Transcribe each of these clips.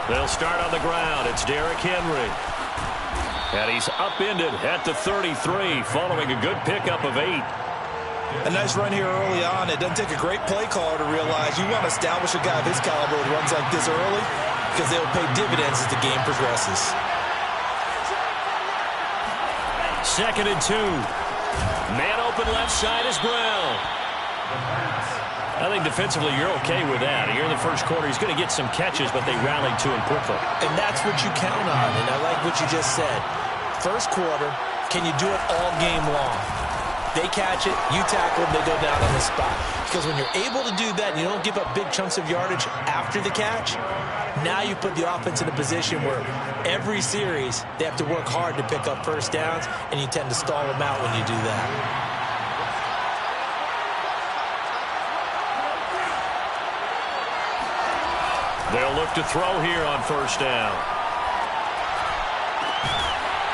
They'll start on the ground. It's Derrick Henry. And he's upended at the 33 following a good pickup of 8. A nice run here early on. It doesn't take a great play caller to realize you want to establish a guy of his caliber who runs like this early because they'll pay dividends as the game progresses. 2nd and 2. Man open left side is Brown. I think defensively you're okay with that. Here in the first quarter, he's going to get some catches, but they rallied to him quickly. And that's what you count on, and I like what you just said. First quarter, can you do it all game long? They catch it, you tackle them, they go down on the spot. Because when you're able to do that and you don't give up big chunks of yardage after the catch, now you put the offense in a position where every series they have to work hard to pick up first downs, and you tend to stall them out when you do that. They'll look to throw here on first down.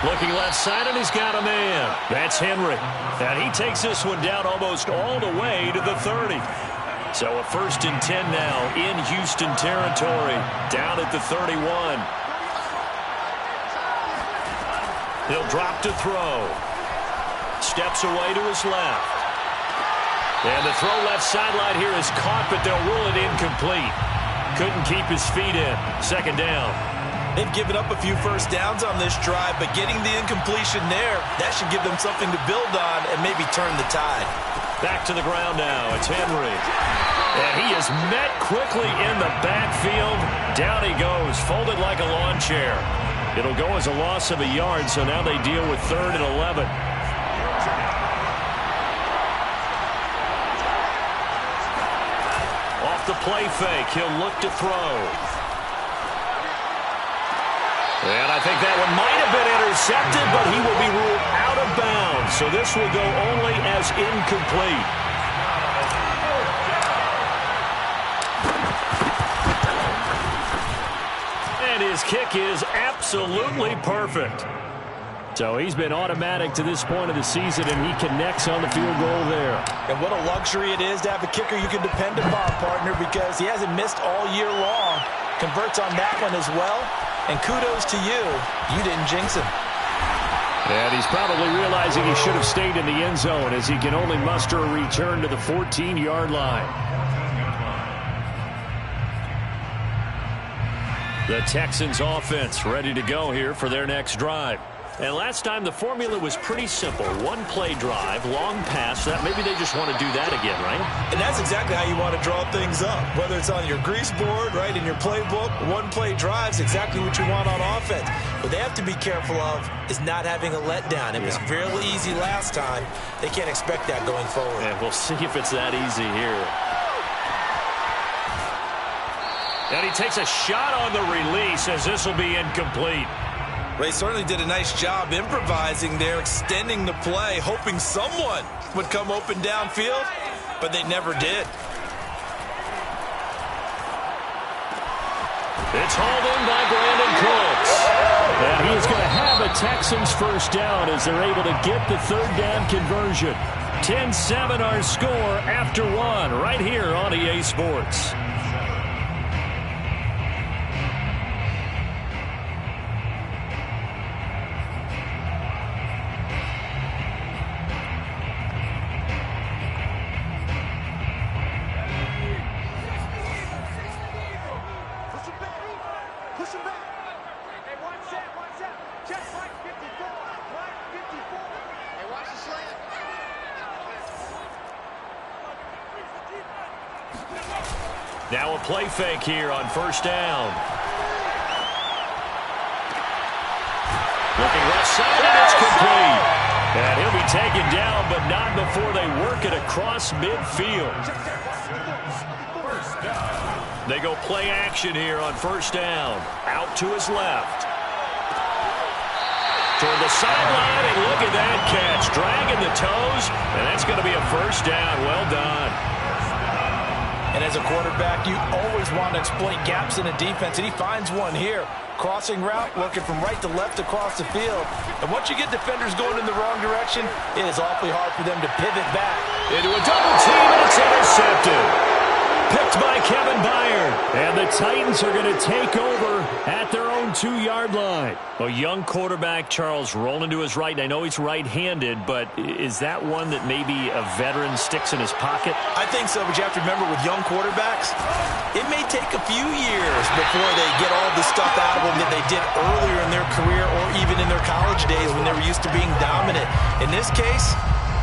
Looking left side, and he's got a man. That's Henry. And he takes this one down almost all the way to the 30. So a 1st and 10 now in Houston territory, down at the 31. He'll drop to throw. Steps away to his left. And the throw left sideline here is caught, but they'll rule it incomplete. Couldn't keep his feet in. 2nd down. They've given up a few first downs on this drive, but getting the incompletion there, that should give them something to build on and maybe turn the tide. Back to the ground now. It's Henry. And he is met quickly in the backfield. Down he goes, folded like a lawn chair. It'll go as a loss of a yard, so now they deal with 3rd and 11. Off the play fake, he'll look to throw. And I think that one might have been intercepted, but he will be ruled out of bounds. So this will go only as incomplete. And his kick is absolutely perfect. So he's been automatic to this point of the season, and he connects on the field goal there. And what a luxury it is to have a kicker you can depend upon, partner, because he hasn't missed all year long. Converts on that one as well. And kudos to you. You didn't jinx him. And he's probably realizing he should have stayed in the end zone as he can only muster a return to the 14-yard line. The Texans offense ready to go here for their next drive. And last time the formula was pretty simple. One play drive, long pass. That maybe they just want to do that again, right? And that's exactly how you want to draw things up. Whether it's on your grease board, right, in your playbook, one play drive's exactly what you want on offense. What they have to be careful of is not having a letdown. It was fairly easy last time. They can't expect that going forward. And we'll see if it's that easy here. And he takes a shot on the release as this will be incomplete. They certainly did a nice job improvising there, extending the play, hoping someone would come open downfield, but they never did. It's hauled in by Brandon Cooks. And he's going to have a Texans first down as they're able to get the 3rd down conversion. 10-7 our score after 1 right here on EA Sports. Now a play fake here on first down. Looking left side, and it's complete. And he'll be taken down, but not before they work it across midfield. They go play action here on first down. Out to his left. Toward the sideline, and look at that catch. Dragging the toes, and that's going to be a first down. Well done. And as a quarterback, you always want to exploit gaps in a defense, and he finds one here. Crossing route, working from right to left across the field. And once you get defenders going in the wrong direction, it is awfully hard for them to pivot back. Into a double team, and it's intercepted. Picked by Kevin Byard. And the Titans are going to take over at their own 2-yard line. A young quarterback, Charles, rolling to his right. And I know he's right-handed, but is that one that maybe a veteran sticks in his pocket? I think so, but you have to remember with young quarterbacks, it may take a few years before they get all the stuff out of them that they did earlier in their career or even in their college days when they were used to being dominant. In this case,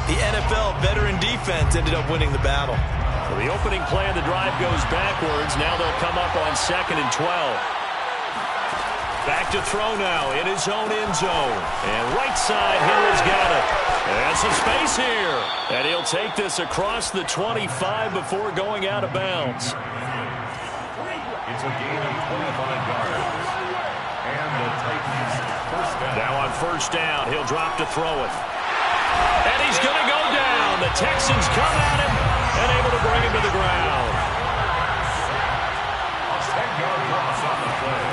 the NFL veteran defense ended up winning the battle. Well, the opening play of the drive goes backwards. Now they'll come up on 2nd and 12. Back to throw now in his own end zone. And right side, Henry's got it. And some space here. And he'll take this across the 25 before going out of bounds. It's a gain of 25 yards. And the Titans first down. Now on first down, he'll drop to throw it. And he's going to go down. The Texans come at him and able to bring him to the ground. A 10-yard loss on the play.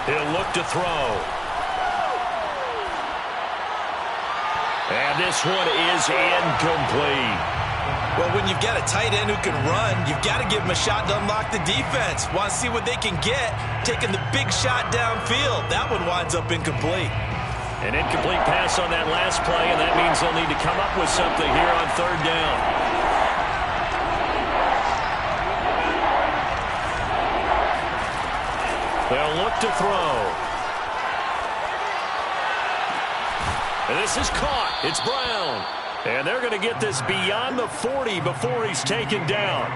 He'll look to throw. And this one is incomplete. Well, when you've got a tight end who can run, you've got to give him a shot to unlock the defense. Want to see what they can get, taking the big shot downfield. That one winds up incomplete. An incomplete pass on that last play, and that means they'll need to come up with something here on 3rd down. They'll look to throw. And this is caught. It's Brown. And they're going to get this beyond the 40 before he's taken down.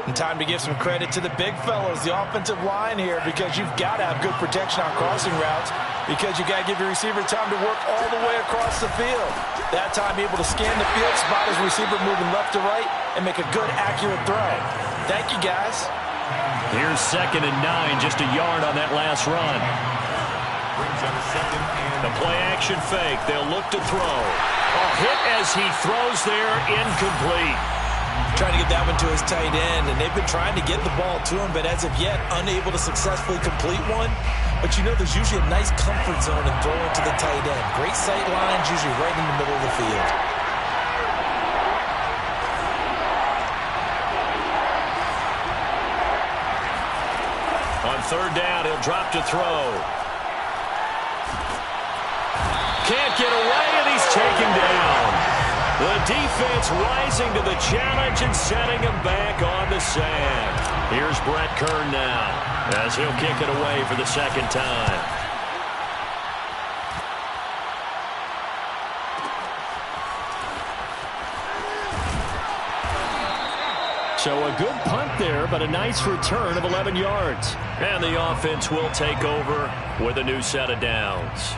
And time to give some credit to the big fellows, the offensive line here, because you've got to have good protection on crossing routes, because you've got to give your receiver time to work all the way across the field. That time able to scan the field, spot his receiver moving left to right, and make a good, accurate throw. Thank you, guys. Here's 2nd and 9, just a yard on that last run. The play-action fake. They'll look to throw. A hit as he throws there, incomplete. Trying to get that one to his tight end, and they've been trying to get the ball to him, but as of yet, unable to successfully complete one. But you know there's usually a nice comfort zone in throwing to the tight end. Great sight lines, usually right in the middle of the field. On 3rd down, he'll drop to throw. Can't get away, and he's taken down. The defense rising to the challenge and setting him back on the sand. Here's Brett Kern now as he'll kick it away for the 2nd time. So a good punt there, but a nice return of 11 yards. And the offense will take over with a new set of downs.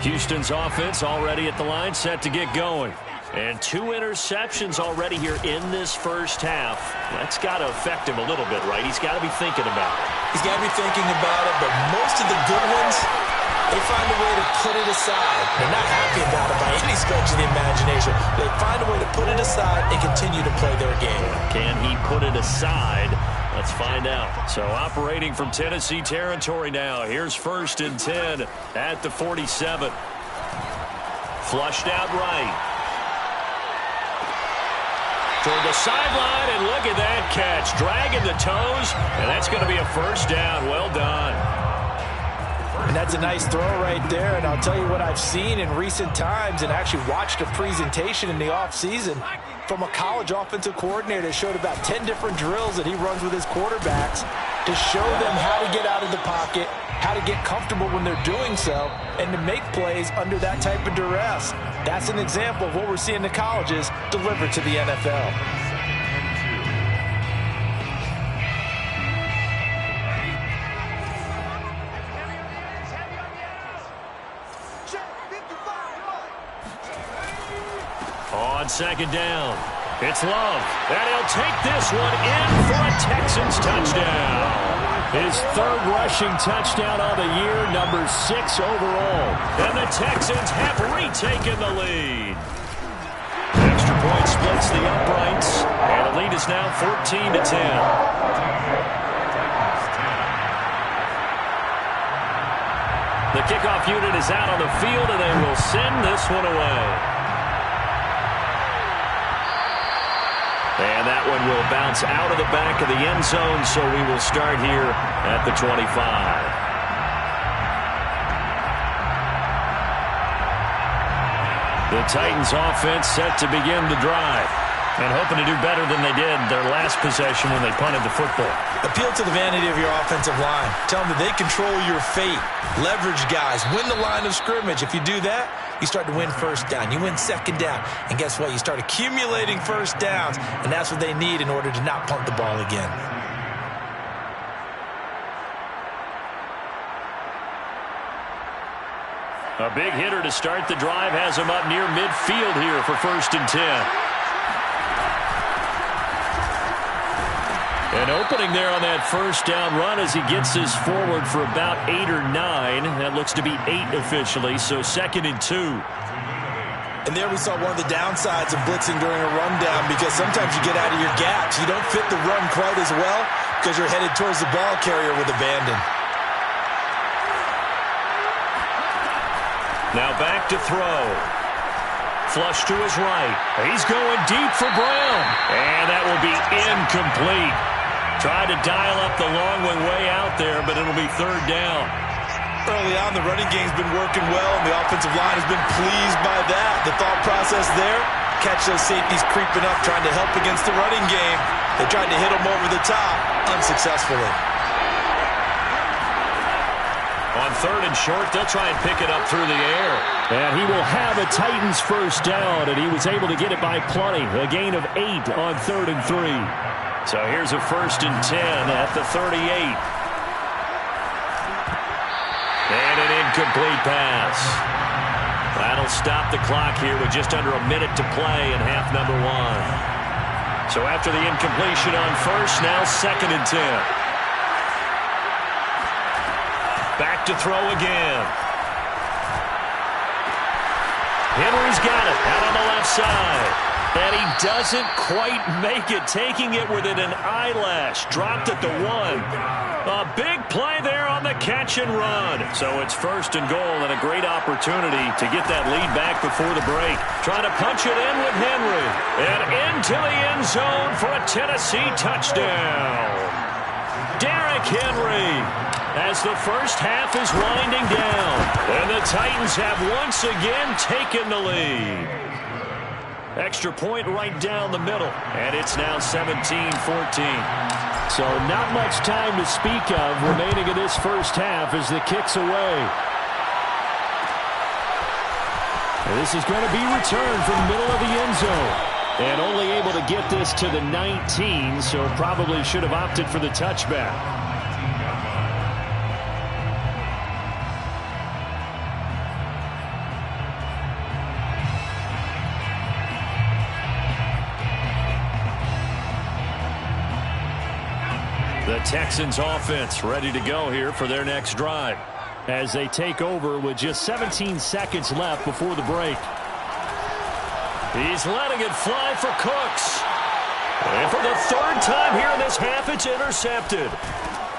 Houston's offense already at the line, set to get going. And 2 interceptions already here in this first half. That's got to affect him a little bit, right? He's got to be thinking about it. He's got to be thinking about it, but most of the good ones, they find a way to put it aside. They're not happy about it by any stretch of the imagination. They find a way to put it aside and continue to play their game. Can he put it aside? Let's find out. So operating from Tennessee territory now. Here's 1st and 10 at the 47. Flushed out right. Toward the sideline, and look at that catch. Dragging the toes, and that's going to be a 1st down. Well done. And that's a nice throw right there. And I'll tell you what I've seen in recent times and actually watched a presentation in the offseason from a college offensive coordinator that showed about 10 different drills that he runs with his quarterbacks to show them how to get out of the pocket, how to get comfortable when they're doing so, and to make plays under that type of duress. That's an example of what we're seeing in the colleges delivered to the NFL. On 2nd down, it's Love, and he'll take this one in for a Texans touchdown. His 3rd rushing touchdown of the year, number 6 overall. And the Texans have retaken the lead. Extra point splits the uprights, and the lead is now 14-10. The kickoff unit is out on the field, and they will send this one away. And that one will bounce out of the back of the end zone, so we will start here at the 25. The Titans offense set to begin the drive, and hoping to do better than they did their last possession when they punted the football. Appeal to the vanity of your offensive line. Tell them that they control your fate. Leverage guys. Win the line of scrimmage. If you do that, you start to win first down. You win second down. And guess what? You start accumulating first downs, and that's what they need in order to not punt the ball again. A big hitter to start the drive has him up near midfield here for 1st and 10. An opening there on that first down run as he gets this forward for about 8 or 9. That looks to be 8 officially, so 2nd and 2. And there we saw one of the downsides of blitzing during a rundown, because sometimes you get out of your gaps. You don't fit the run quite as well because you're headed towards the ball carrier with abandon. Now back to throw. Flush to his right. He's going deep for Brown. And that will be incomplete. Tried to dial up the long one way out there, but it'll be 3rd down. Early on, the running game's been working well, and the offensive line has been pleased by that. The thought process there, catch those safeties creeping up, trying to help against the running game. They tried to hit them over the top, unsuccessfully. On 3rd and short, they'll try and pick it up through the air. And he will have a Titans first down, and he was able to get it by plenty. A gain of 8 on 3rd and 3. So here's a 1st and 10 at the 38. And an incomplete pass. That'll stop the clock here with just under a minute to play in half number 1. So after the incompletion on 1st, now 2nd and 10. Back to throw again. Henry's got it out on the left side. And he doesn't quite make it, taking it within an eyelash. Dropped at the 1. A big play there on the catch and run. So it's 1st and goal, and a great opportunity to get that lead back before the break. Trying to punch it in with Henry. And into the end zone for a Tennessee touchdown. Derrick Henry, as the first half is winding down. And the Titans have once again taken the lead. Extra point right down the middle. And it's now 17-14. So not much time to speak of remaining in this first half as the kick's away. And this is going to be returned from the middle of the end zone. And only able to get this to the 19, so probably should have opted for the touchback. The Texans offense ready to go here for their next drive as they take over with just 17 seconds left before the break. He's letting it fly for Cooks. And for the 3rd time here in this half, it's intercepted.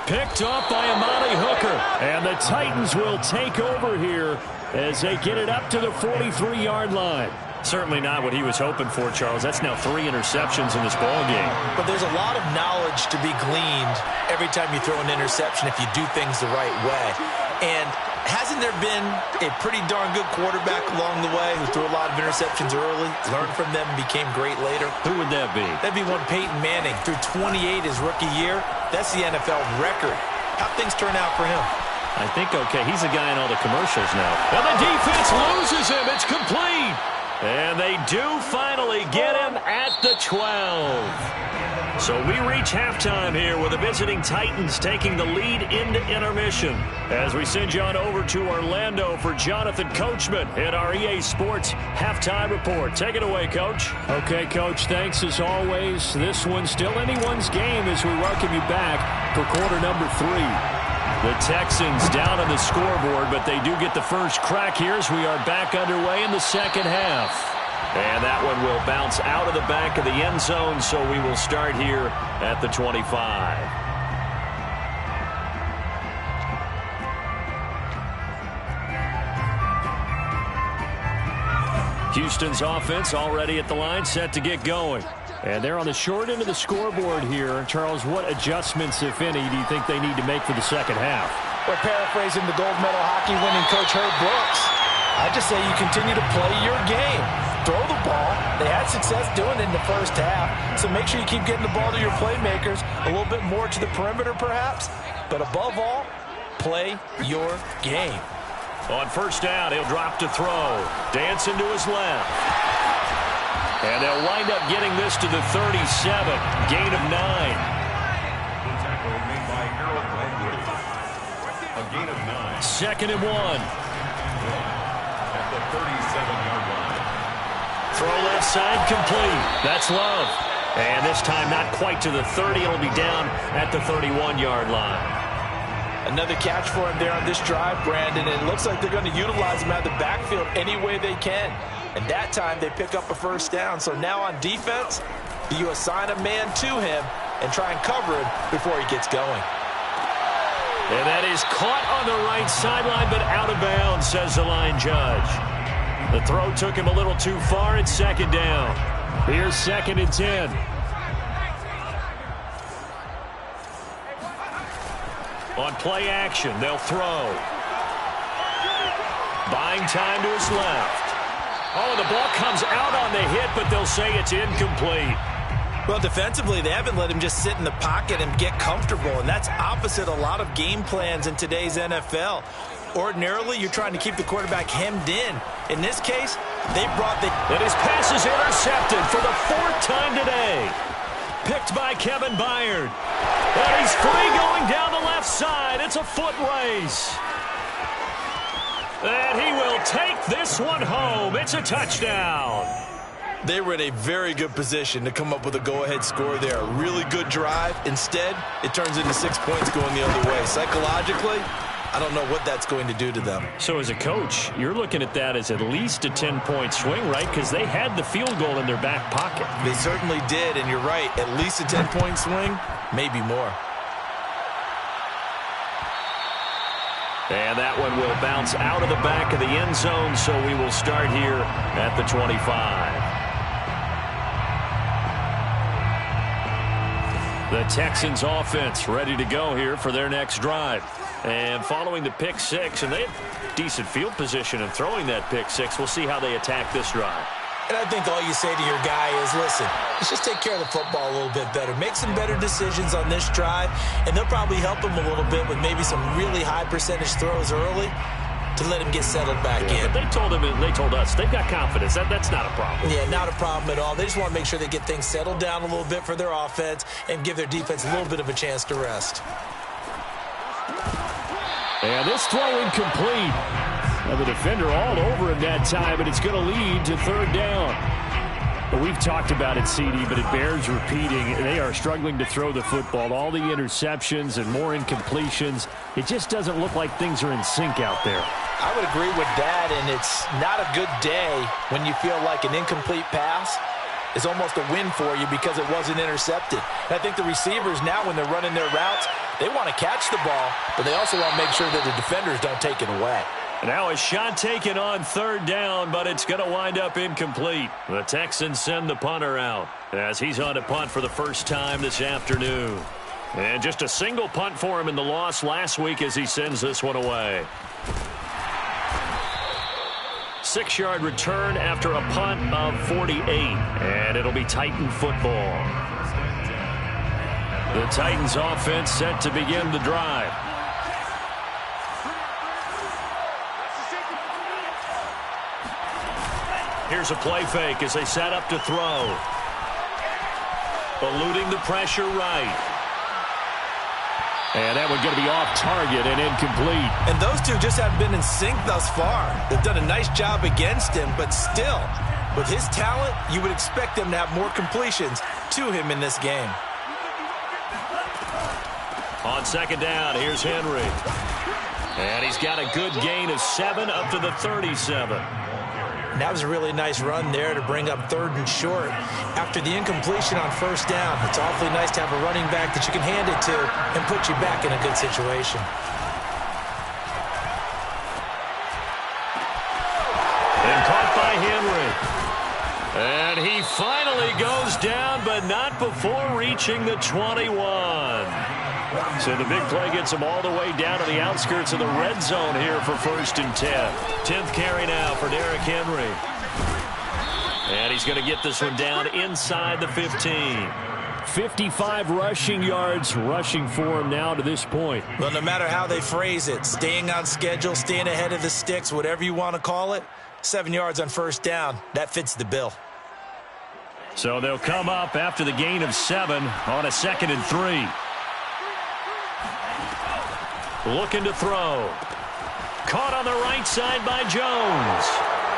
Picked up by Amani Hooker. And the Titans will take over here as they get it up to the 43-yard line. Certainly not what he was hoping for, Charles. That's now 3 interceptions in this ball game. But there's a lot of knowledge to be gleaned every time you throw an interception if you do things the right way. And hasn't there been a pretty darn good quarterback along the way who threw a lot of interceptions early, learned from them, and became great later? Who would that be? That'd be one Peyton Manning. Threw 28 his rookie year. That's the NFL record. How'd things turn out for him? I think, okay, he's a guy in all the commercials now. And the defense loses him. It's complete. And they do finally get him at the 12. So we reach halftime here with the visiting Titans taking the lead into intermission. As we send you on over to Orlando for Jonathan Coachman at our EA Sports Halftime Report. Take it away, Coach. Okay, Coach, thanks as always. This one's still anyone's game as we welcome you back for quarter number 3. The Texans down on the scoreboard, but they do get the first crack here as we are back underway in the second half. And that one will bounce out of the back of the end zone, so we will start here at the 25. Houston's offense already at the line, set to get going. And they're on the short end of the scoreboard here. Charles, what adjustments, if any, do you think they need to make for the second half? We're paraphrasing the gold medal hockey winning coach Herb Brooks. I just say you continue to play your game. Throw the ball. They had success doing it in the first half, so make sure you keep getting the ball to your playmakers, a little bit more to the perimeter perhaps, but above all, play your game. On first down, he'll drop to throw. Dance into his left. And they'll wind up getting this to the 37. Gain of 9. The tackle made by Harold Langwood. A gain of 9. Second and 1. At the 37-yard line. Throw left side complete. That's Love. And this time not quite to the 30. It'll be down at the 31-yard line. Another catch for him there on this drive, Brandon, and it looks like they're going to utilize him out of the backfield any way they can. And that time they pick up a first down. So now on defense, you assign a man to him and try and cover him before he gets going. And that is caught on the right sideline, but out of bounds, says the line judge. The throw took him a little too far. It's second down. Here's second and 10. On play action, they'll throw. Buying time to his left. Oh, the ball comes out on the hit, but they'll say it's incomplete. Well, defensively, they haven't let him just sit in the pocket and get comfortable, and that's opposite a lot of game plans in today's NFL. Ordinarily, you're trying to keep the quarterback hemmed in. In this case, they brought the... And his pass is intercepted for the 4th time today. Picked by Kevin Byard. And he's free going down the left side. It's a foot race. And he will take this one home. It's a touchdown. They were in a very good position to come up with a go-ahead score there. A really good drive. Instead, it turns into 6 points going the other way. Psychologically, I don't know what that's going to do to them. So as a coach, you're looking at that as at least a 10-point swing, right? Because they had the field goal in their back pocket. They certainly did, and you're right. At least a 10-point swing, maybe more. And that one will bounce out of the back of the end zone, so we will start here at the 25. The Texans offense ready to go here for their next drive. And following the pick six, and they have decent field position in throwing that pick six. We'll see how they attack this drive. And I think all you say to your guy is, listen, let's just take care of the football a little bit better. Make some better decisions on this drive, and they'll probably help him a little bit with maybe some really high percentage throws early to let him get settled back in. But they told him, and they told us, they've got confidence. That's not a problem. Yeah, not a problem at all. They just want to make sure they get things settled down a little bit for their offense and give their defense a little bit of a chance to rest. And this throw incomplete. And the defender all over him that time, but it's going to lead to third down. Well, we've talked about it, CD, but it bears repeating. They are struggling to throw the football. All the interceptions and more incompletions. It just doesn't look like things are in sync out there. I would agree with that, and it's not a good day when you feel like an incomplete pass is almost a win for you because it wasn't intercepted. And I think the receivers now, when they're running their routes, they want to catch the ball, but they also want to make sure that the defenders don't take it away. Now a shot taken on third down, but it's going to wind up incomplete. The Texans send the punter out as he's on a punt for the first time this afternoon. And just a single punt for him in the loss last week as he sends this one away. 6-yard return after a punt of 48. And it'll be Titan football. The Titans offense set to begin the drive. Here's a play fake as they set up to throw. Eluding the pressure right. And that one going to be off target and incomplete. And those two just haven't been in sync thus far. They've done a nice job against him, but still, with his talent, you would expect them to have more completions to him in this game. On second down, here's Henry. And he's got a good gain of 7 up to the 37. And that was a really nice run there to bring up third and short. After the incompletion on first down, it's awfully nice to have a running back that you can hand it to and put you back in a good situation. And caught by Henry. And he finally goes down, but not before reaching the 21. So the big play gets him all the way down to the outskirts of the red zone here for 1st and 10. 10th carry now for Derrick Henry. And he's going to get this one down inside the 15. 55 rushing yards rushing for him now to this point. Well, no matter how they phrase it, staying on schedule, staying ahead of the sticks, whatever you want to call it, 7 yards on 1st down, that fits the bill. So they'll come up after the gain of 7 on a 2nd and 3. Looking to throw. Caught on the right side by Jones.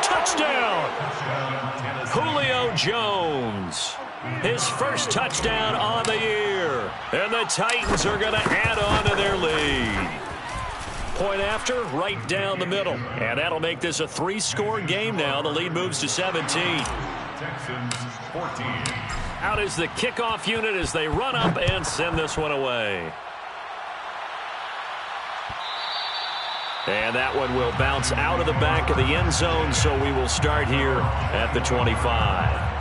Touchdown! Julio Jones. His first touchdown on the year. And the Titans are going to add on to their lead. Point after, right down the middle. And that'll make this a 3-score game now. The lead moves to 17. Texans 14. Out is the kickoff unit as they run up and send this one away. And that one will bounce out of the back of the end zone, so we will start here at the 25.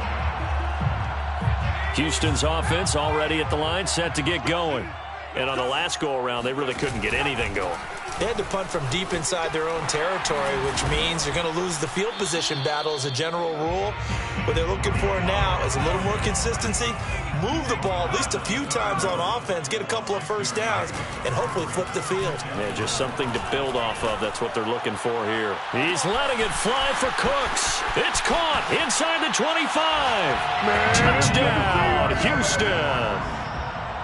Houston's offense already at the line, set to get going. And on the last go-around, they really couldn't get anything going. They had to punt from deep inside their own territory, which means you're going to lose the field position battle as a general rule. What they're looking for now is a little more consistency, move the ball at least a few times on offense, get a couple of 1st downs, and hopefully flip the field. Yeah, just something to build off of. That's what they're looking for here. He's letting it fly for Cooks. It's caught inside the 25. Touchdown, Houston.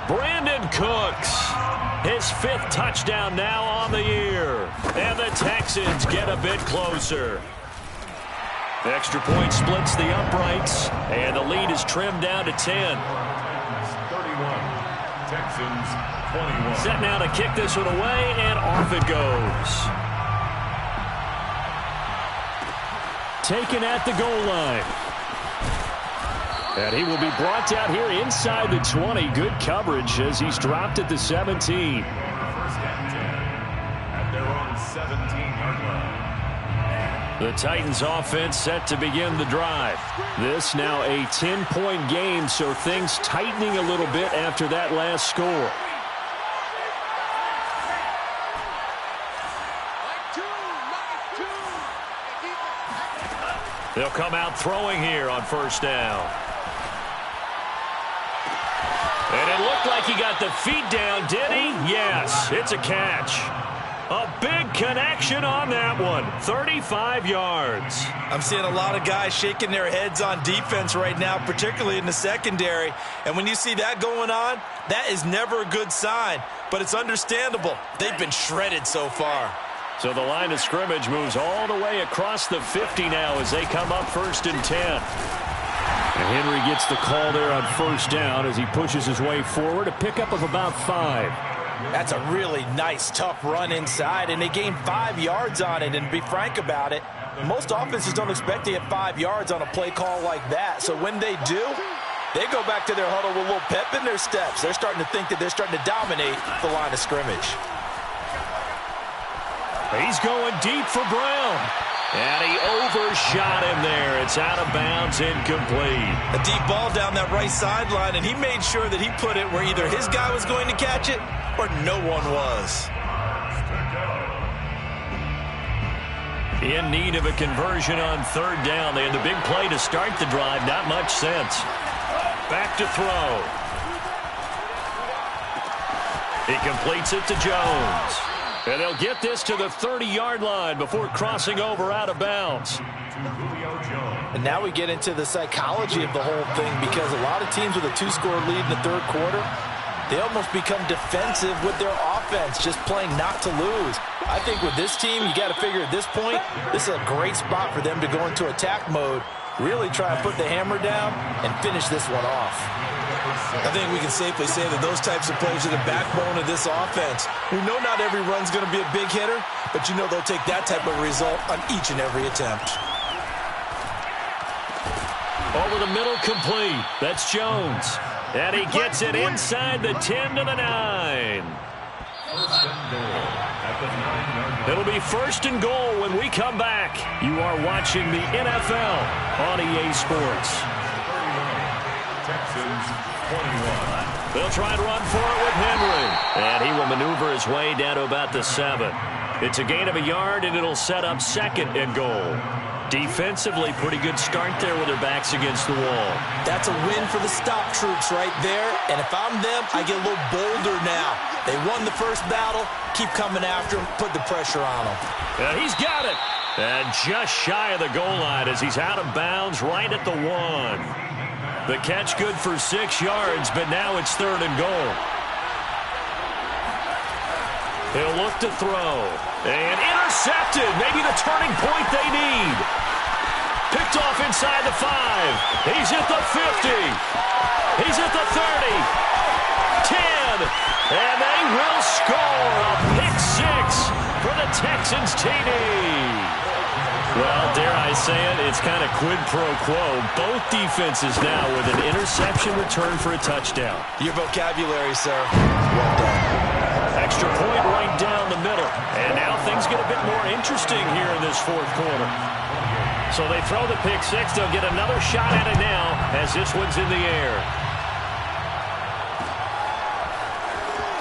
Brandon Cooks. His 5th touchdown now on the year. And the Texans get a bit closer. The extra point splits the uprights, and the lead is trimmed down to 10. 31. Texans 21. Set now to kick this one away, and off it goes. Taken at the goal line. And he will be brought down here inside the 20. Good coverage as he's dropped at the 17. 1st and 10 at their own 17-yard line. The Titans offense set to begin the drive. This now a 10-point game, so things tightening a little bit after that last score. They'll come out throwing here on 1st down. And it looked like he got the feet down, did he? Yes, it's a catch. A big connection on that one. 35 yards. I'm seeing a lot of guys shaking their heads on defense right now, particularly in the secondary. And when you see that going on, that is never a good sign. But it's understandable. They've been shredded so far. So the line of scrimmage moves all the way across the 50 now as they come up 1st and 10. And Henry gets the call there on 1st down as he pushes his way forward, a pickup of about 5. That's a really nice, tough run inside, and they gained 5 yards on it. And to be frank about it, most offenses don't expect to get 5 yards on a play call like that. So when they do, they go back to their huddle with a little pep in their steps. They're starting to think that they're starting to dominate the line of scrimmage. He's going deep for Brown. And he overshot him there. It's out of bounds, incomplete. A deep ball down that right sideline, and he made sure that he put it where either his guy was going to catch it or no one was. In need of a conversion on 3rd down. They had the big play to start the drive. Not much sense. Back to throw. He completes it to Jones. And they'll get this to the 30-yard line before crossing over out of bounds. And now we get into the psychology of the whole thing, because a lot of teams with a 2-score lead in the 3rd quarter, they almost become defensive with their offense, just playing not to lose. I think with this team, you got to figure at this point, this is a great spot for them to go into attack mode, really try to put the hammer down and finish this one off. I think we can safely say that those types of plays are the backbone of this offense. We know not every run's going to be a big hitter, but you know they'll take that type of result on each and every attempt. Over the middle, complete. That's Jones. And he gets it inside the 10 to the 9. First and goal at the 9-yard It'll be 1st and goal when we come back. You are watching the NFL on EA Sports. 31, Texans 21. They'll try and run for it with Henry. And he will maneuver his way down to about the 7. It's a gain of a yard, and it'll set up 2nd and goal. Defensively, pretty good start there with their backs against the wall. That's a win for the stop troops right there. And if I'm them, I get a little bolder now. They won the first battle. Keep coming after him. Put the pressure on him. And he's got it. And just shy of the goal line as he's out of bounds right at the 1. The catch good for 6 yards, but now it's 3rd and goal. He'll look to throw. And intercepted. Maybe the turning point they need. Picked off inside the 5. He's at the 50. He's at the 30. 10. And they will score a pick 6 for the Texans TD. Well, dare I say it, it's kind of quid pro quo. Both defenses now with an interception return for a touchdown. Your vocabulary, sir. Well done. Extra point right down the middle. And now things get a bit more interesting here in this 4th quarter. So they throw the pick 6. They'll get another shot at it now as this one's in the air.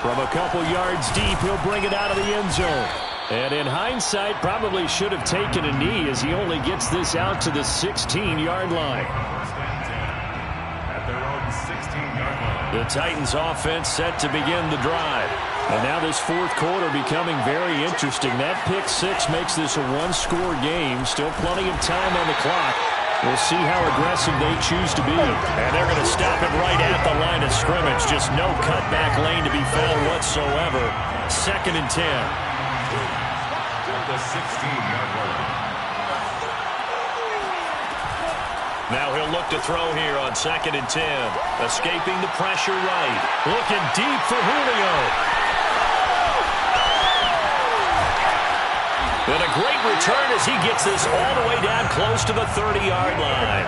From a couple yards deep, he'll bring it out of the end zone. And in hindsight, probably should have taken a knee as he only gets this out to the 16-yard line. At their own 16-yard line. The Titans offense set to begin the drive. And now this 4th quarter becoming very interesting. That pick 6 makes this a 1-score game. Still plenty of time on the clock. We'll see how aggressive they choose to be. And they're going to stop it right at the line of scrimmage. Just no cutback lane to be found whatsoever. 2nd and 10. At the 16-yard line. Now he'll look to throw here on 2nd and 10. Escaping the pressure right. Looking deep for Julio. And a great return as he gets this all the way down close to the 30-yard line.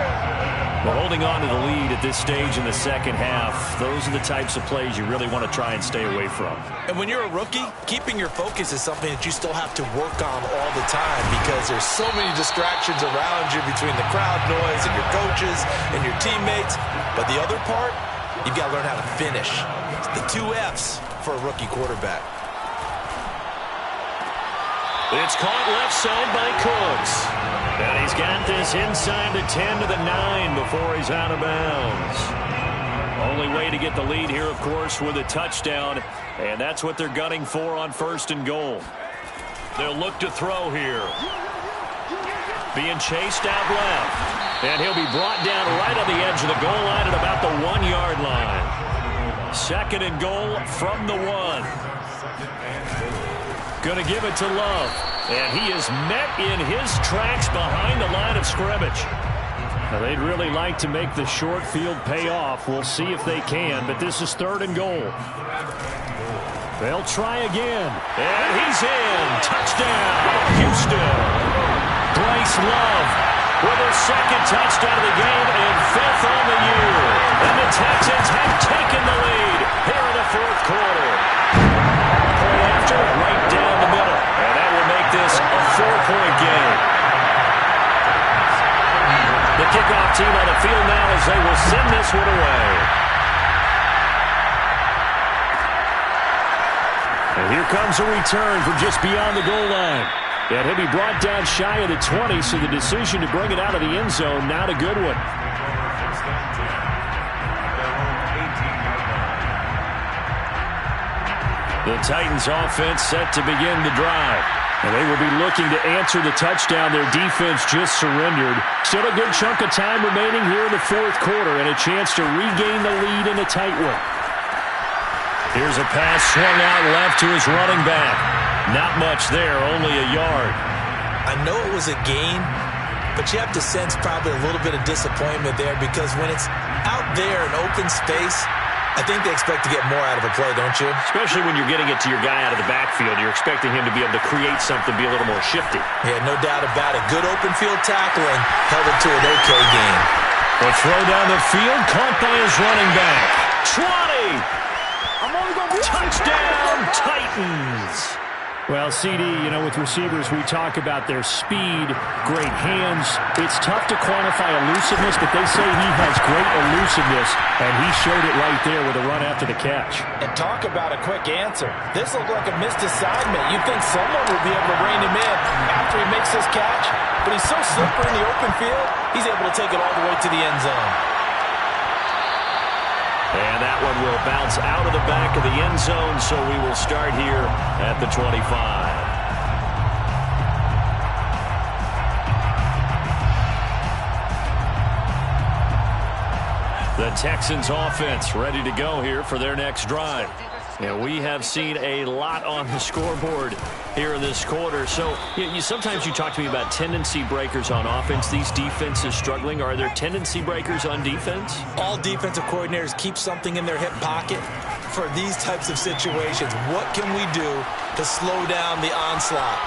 Well, holding on to the lead at this stage in the second half, those are the types of plays you really want to try and stay away from. And when you're a rookie, keeping your focus is something that you still have to work on all the time because there's so many distractions around you between the crowd noise and your coaches and your teammates. But the other part, you've got to learn how to finish. The 2 F's for a rookie quarterback. It's caught left side by Cooks. And he's got this inside the 10 to the 9 before he's out of bounds. Only way to get the lead here, of course, with a touchdown. And that's what they're gunning for on 1st and goal. They'll look to throw here. Being chased out left. And he'll be brought down right on the edge of the goal line at about the 1-yard line. 2nd and goal from the 1. Going to give it to Love. And he is met in his tracks behind the line of scrimmage. Now, they'd really like to make the short field pay off. We'll see if they can, but this is 3rd and goal. They'll try again. And he's in. Touchdown, Houston. Bryce Love with his 2nd touchdown of the game and 5th on the year. And the Texans have taken the lead here in the 4th quarter. After right down the middle. And that will make this a 4-point game. The kickoff team on the field now as they will send this one away. And here comes a return from just beyond the goal line. And he'll be brought down shy of the 20, so the decision to bring it out of the end zone, not a good one. The Titans offense set to begin the drive. And they will be looking to answer the touchdown their defense just surrendered. Still a good chunk of time remaining here in the 4th quarter and a chance to regain the lead in a tight one. Here's a pass swung out left to his running back. Not much there, only a yard. I know it was a gain, but you have to sense probably a little bit of disappointment there because when it's out there in open space, I think they expect to get more out of a play, don't you? Especially when you're getting it to your guy out of the backfield. You're expecting him to be able to create something, be a little more shifty. Yeah, no doubt about it. Good open field tackling held it to an okay game. The throw down the field, caught by his running back. 20! Touchdown, Titans! Well, CD, with receivers, we talk about their speed, great hands. It's tough to quantify elusiveness, but they say he has great elusiveness, and he showed it right there with a run after the catch. And talk about a quick answer. This looked like a missed assignment. You'd think someone would be able to rein him in after he makes this catch, but he's so slippery in the open field, he's able to take it all the way to the end zone. And that one will bounce out of the back of the end zone, so we will start here at the 25. The Texans offense ready to go here for their next drive. And we have seen a lot on the scoreboard here in this quarter. So sometimes you talk to me about tendency breakers on offense. These defenses struggling. Are there tendency breakers on defense? All defensive coordinators keep something in their hip pocket for these types of situations. What can we do to slow down the onslaught?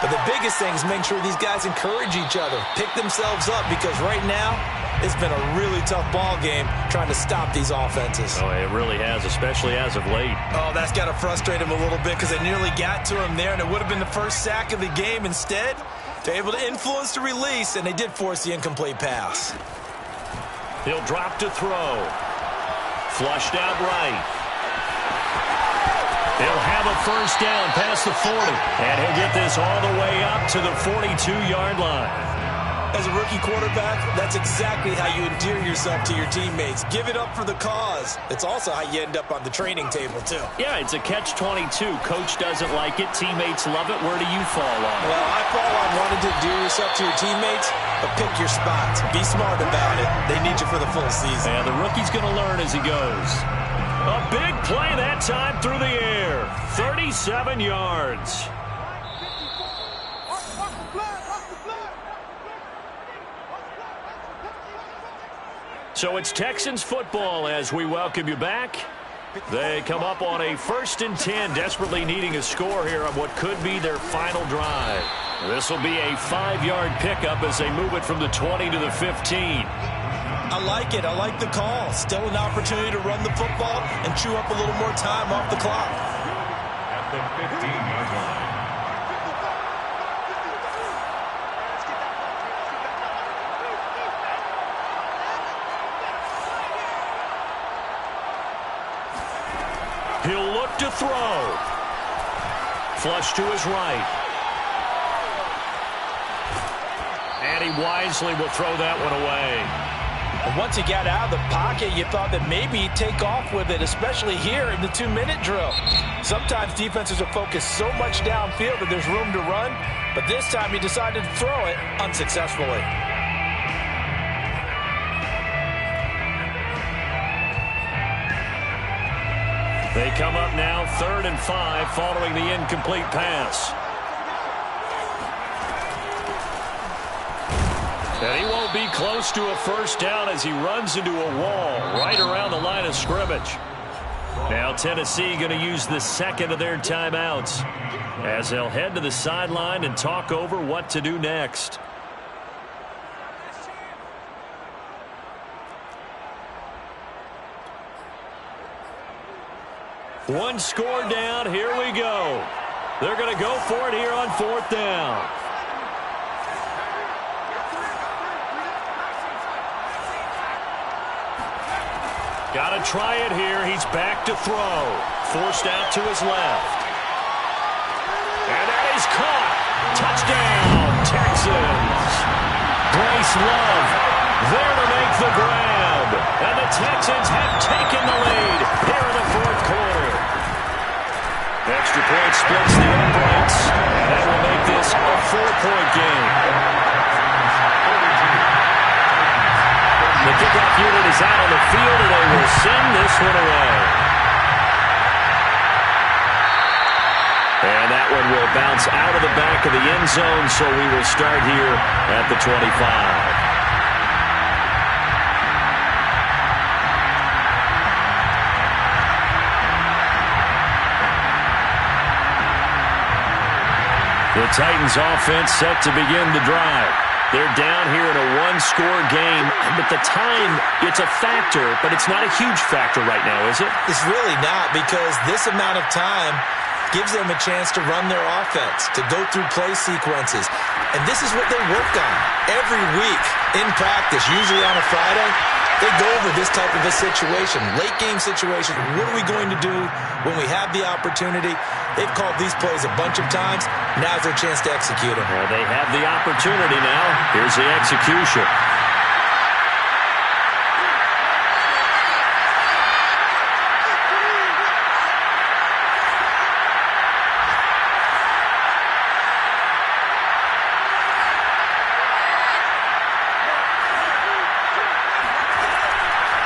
But the biggest thing is make sure these guys encourage each other, pick themselves up, because right now it's been a really tough ball game trying to stop these offenses. Oh, it really has, especially as of late. Oh, that's got to frustrate him a little bit because they nearly got to him there, and it would have been the first sack of the game. Instead, they're able to influence the release, and they did force the incomplete pass. He'll drop to throw. Flushed out right. He'll have a first down past the 40, and he'll get this all the way up to the 42-yard line. As a rookie quarterback, that's exactly how you endear yourself to your teammates. Give it up for the cause. It's also how you end up on the training table, too. Yeah, it's a catch-22. Coach doesn't like it. Teammates love it. Where do you fall on it? Well, I fall on wanting to endear yourself to your teammates, but pick your spots. Be smart about it. They need you for the full season. And the rookie's going to learn as he goes. A big play that time through the air. 37 yards. So it's Texans football as we welcome you back. They come up on a 1st and 10, desperately needing a score here on what could be their final drive. This will be a 5-yard pickup as they move it from the 20 to the 15. I like it. I like the call. Still an opportunity to run the football and chew up a little more time off the clock. At the 15-yard line. He'll look to throw. Flush to his right. And he wisely will throw that one away. And once he got out of the pocket, you thought that maybe he'd take off with it, especially here in the 2-minute drill. Sometimes defenses are focused so much downfield that there's room to run, but this time he decided to throw it unsuccessfully. They come up now 3rd and 5 following the incomplete pass. And he won't be close to a first down as he runs into a wall right around the line of scrimmage. Now Tennessee going to use the second of their timeouts as they'll head to the sideline and talk over what to do next. One score down. Here we go. They're going to go for it here on 4th down. Got to try it here. He's back to throw. Forced out to his left. And that is caught. Touchdown, Texans. Bryce Love there to make the grab. And the Texans have taken the lead here in the 4th quarter. Extra point splits the uprights. That will make this a 4-point game. The kickoff unit is out on the field, and they will send this one away. And that one will bounce out of the back of the end zone, so we will start here at the 25. The Titans offense set to begin the drive. They're down here in a 1-score game, but the time, it's a factor, but it's not a huge factor right now, is it? It's really not, because this amount of time gives them a chance to run their offense, to go through play sequences. And this is what they work on every week in practice, usually on a Friday. They go over this type of a situation, late-game situation. What are we going to do when we have the opportunity? They've called these plays a bunch of times. Now's their chance to execute them. Well, they have the opportunity now. Here's the execution.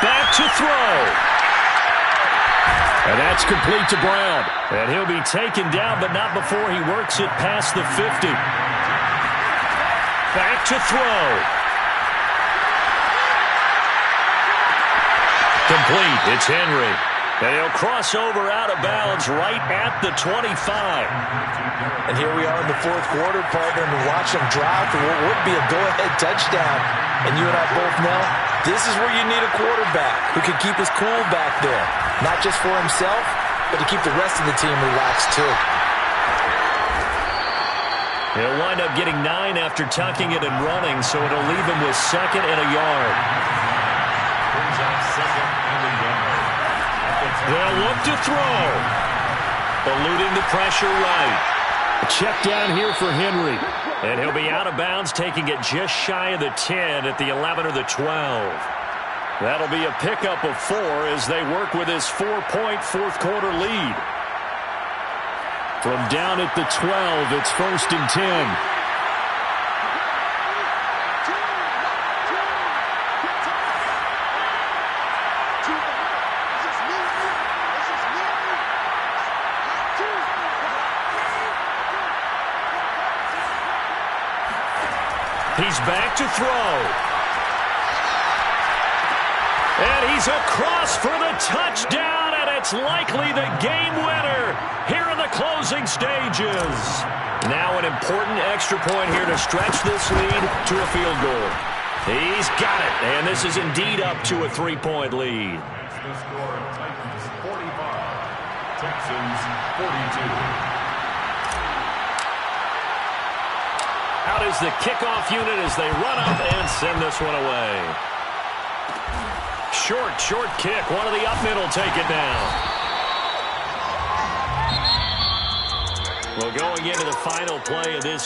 Back to throw. And that's complete to Brown. And he'll be taken down, but not before he works it past the 50. Back to throw. Complete. It's Henry. And he'll cross over out of bounds right at the 25. And here we are in the fourth quarter, partner, and watch them drive for what would be a go-ahead touchdown. And you and I both know this is where you need a quarterback who can keep his cool back there. Not just for himself, but to keep the rest of the team relaxed too. He'll wind up getting 9 after tucking it and running, so it'll leave him with 2nd and a yard. Brings up 2nd and a yard. They'll look to throw. Eluding the pressure right. Check down here for Henry. And he'll be out of bounds, taking it just shy of the 10 at the 11 or the 12. That'll be a pickup of 4 as they work with his 4-point fourth quarter lead. From down at the 12, it's 1st and 10. He's back to throw. And he's across for the touchdown, and it's likely the game winner here in the closing stages. Now an important extra point here to stretch this lead to a field goal. He's got it, and this is indeed up to a 3-point lead. That's the score. Titans 45, Texans 42. Out is the kickoff unit as they run up and send this one away. Short kick. One of the up mid will take it down. Well, going into the final play of this